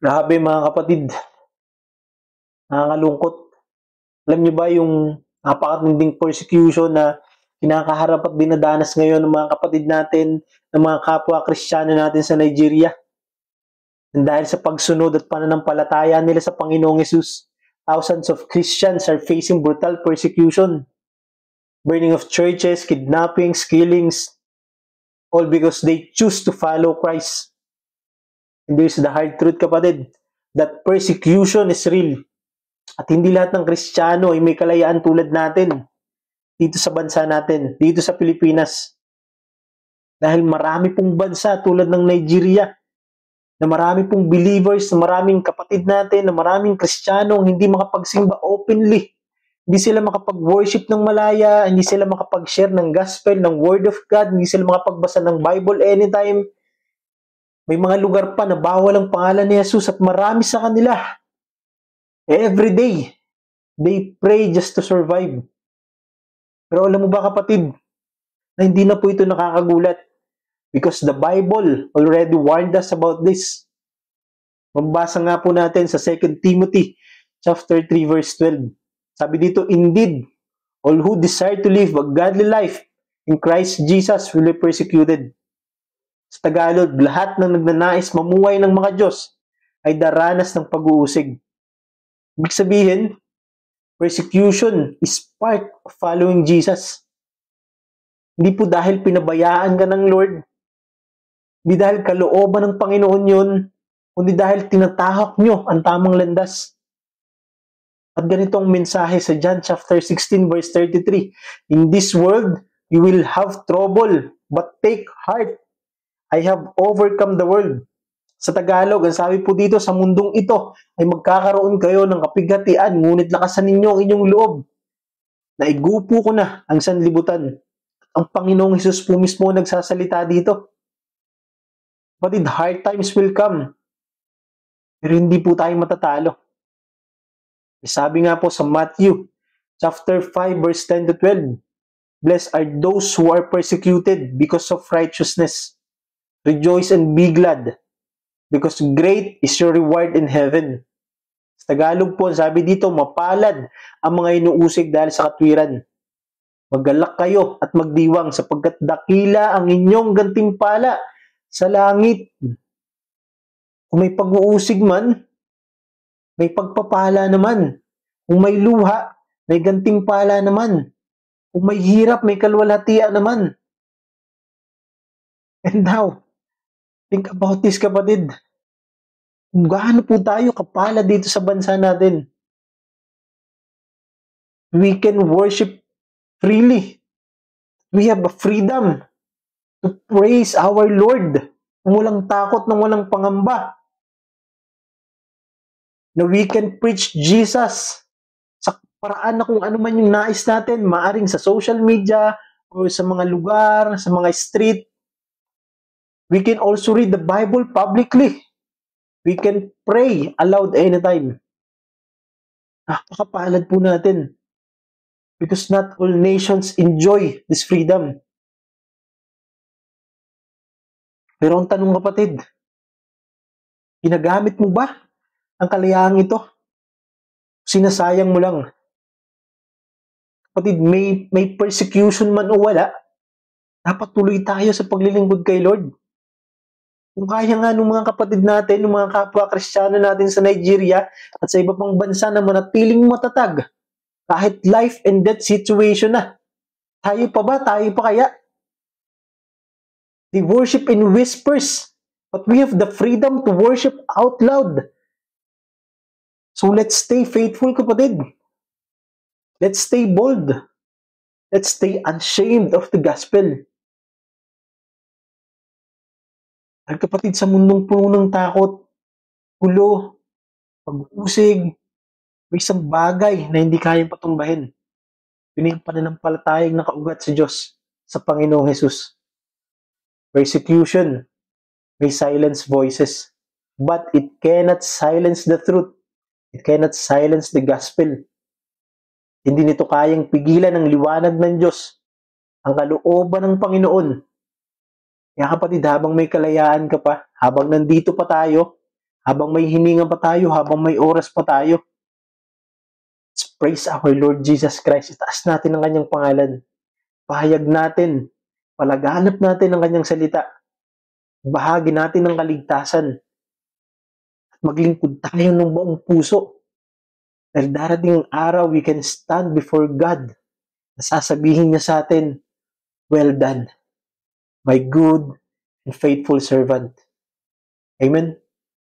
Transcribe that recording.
Grabe mga kapatid, nakakalungkot. Alam niyo ba yung napakatinding persecution na kinakaharap at dinadanas ngayon ng mga kapatid natin, ng mga kapwa Kristiyano natin sa Nigeria? Dahil sa pagsunod at pananampalataya nila sa Panginoong Hesus, thousands of Christians are facing brutal persecution, burning of churches, kidnappings, killings, all because they choose to follow Christ. And there's the hard truth, kapatid, that persecution is real. At hindi lahat ng Kristiyano ay may kalayaan tulad natin dito sa bansa natin, dito sa Pilipinas. Dahil marami pong bansa tulad ng Nigeria, na marami pong believers, na maraming kapatid natin, na maraming Kristiyano hindi makapagsimba openly. Hindi sila makapag-worship ng malaya, hindi sila makapag-share ng gospel, ng word of God, hindi sila makapagbasa ng Bible anytime. May mga lugar pa na bawal ang pangalan ni Jesus at marami sa kanila. Every day, they pray just to survive. Pero alam mo ba kapatid, na hindi na po ito nakakagulat because the Bible already warned us about this. Mabasa nga po natin sa 2 Timothy chapter 3 verse 12. Sabi dito, indeed, all who desire to live a godly life in Christ Jesus will be persecuted. Sa Tagalog, lahat ng nagnanais mamuhay ng mga Diyos ay daranas ng pag-uusig. Ibig sabihin, persecution is part of following Jesus. Hindi po dahil pinabayaan ka ng Lord, hindi dahil kalooban ng Panginoon yun, kundi dahil tinatahak nyo ang tamang landas. At ganito ang mensahe sa John chapter 16 verse 33. In this world, you will have trouble, but take heart. I have overcome the world. Sa Tagalog, ang sabi po dito, sa mundong ito ay magkakaroon kayo ng kapighatian, ngunit lakasan ninyo ang inyong loob. Naigupo ko na ang sanlibutan. Ang Panginoong Hesus po mismo nagsasalita dito. But hard times will come. Pero hindi po tayo matatalo. Sabi nga po sa Matthew chapter 5 verse 10 to 12, blessed are those who are persecuted because of righteousness. Rejoice and be glad, because great is your reward in heaven. Sa Tagalog po, sabi dito, mapalad ang mga inuusig dahil sa katwiran. Maggalak kayo at magdiwang sapagkat dakila ang inyong gantimpala sa langit. Kung may pag-uusig man, may pagpapala naman. Kung may luha, may gantimpala naman. Kung may hirap, may kalwalhatian naman. And now, think about this kapatid. Kung gaano po tayo kapala dito sa bansa natin. We can worship freely. We have a freedom to praise our Lord. Walang takot ng walang pangamba. Na we can preach Jesus sa paraan na kung ano man yung nais natin, maaring sa social media o sa mga lugar, sa mga street. We can also read the Bible publicly. We can pray aloud anytime. Napakapalad po natin. Because not all nations enjoy this freedom. Pero ang tanong kapatid, ginagamit mo ba ang kalayaan ito? Sinasayang mo lang. Kapatid, may persecution man o wala, dapat tuloy tayo sa paglilingkod kay Lord. Kung kaya nga ng mga kapatid natin, ng mga kapwa Kristiyano natin sa Nigeria at sa iba pang bansa na manatiling matatag, kahit life and death situation na, tayo pa ba? Tayo pa kaya? They worship in whispers, but we have the freedom to worship out loud. So let's stay faithful, kapatid. Let's stay bold. Let's stay unashamed of the gospel. At kapatid, sa mundong puno ng takot, gulo, pag-uusig, may isang bagay na hindi kayang patumbahin. Yun yung pananampalatayang nakaugat sa Diyos, sa Panginoong Hesus. Persecution may silence voices, but it cannot silence the truth. It cannot silence the gospel. Hindi nito kayang pigilan ang liwanag ng Diyos, ang kalooban ng Panginoon. Kaya kapatid, habang may kalayaan ka pa, habang nandito pa tayo, Habang may hininga pa tayo, habang may oras pa tayo, let's praise our Lord Jesus Christ. Itaas natin ang kanyang pangalan. Pahayag natin, palaganap natin ang kanyang salita. Bahagi natin ang kaligtasan. At maglingkod tayo ng buong puso. Dahil darating ang araw, we can stand before God. Nasasabihin niya sa atin, well done, my good and faithful servant. Amen.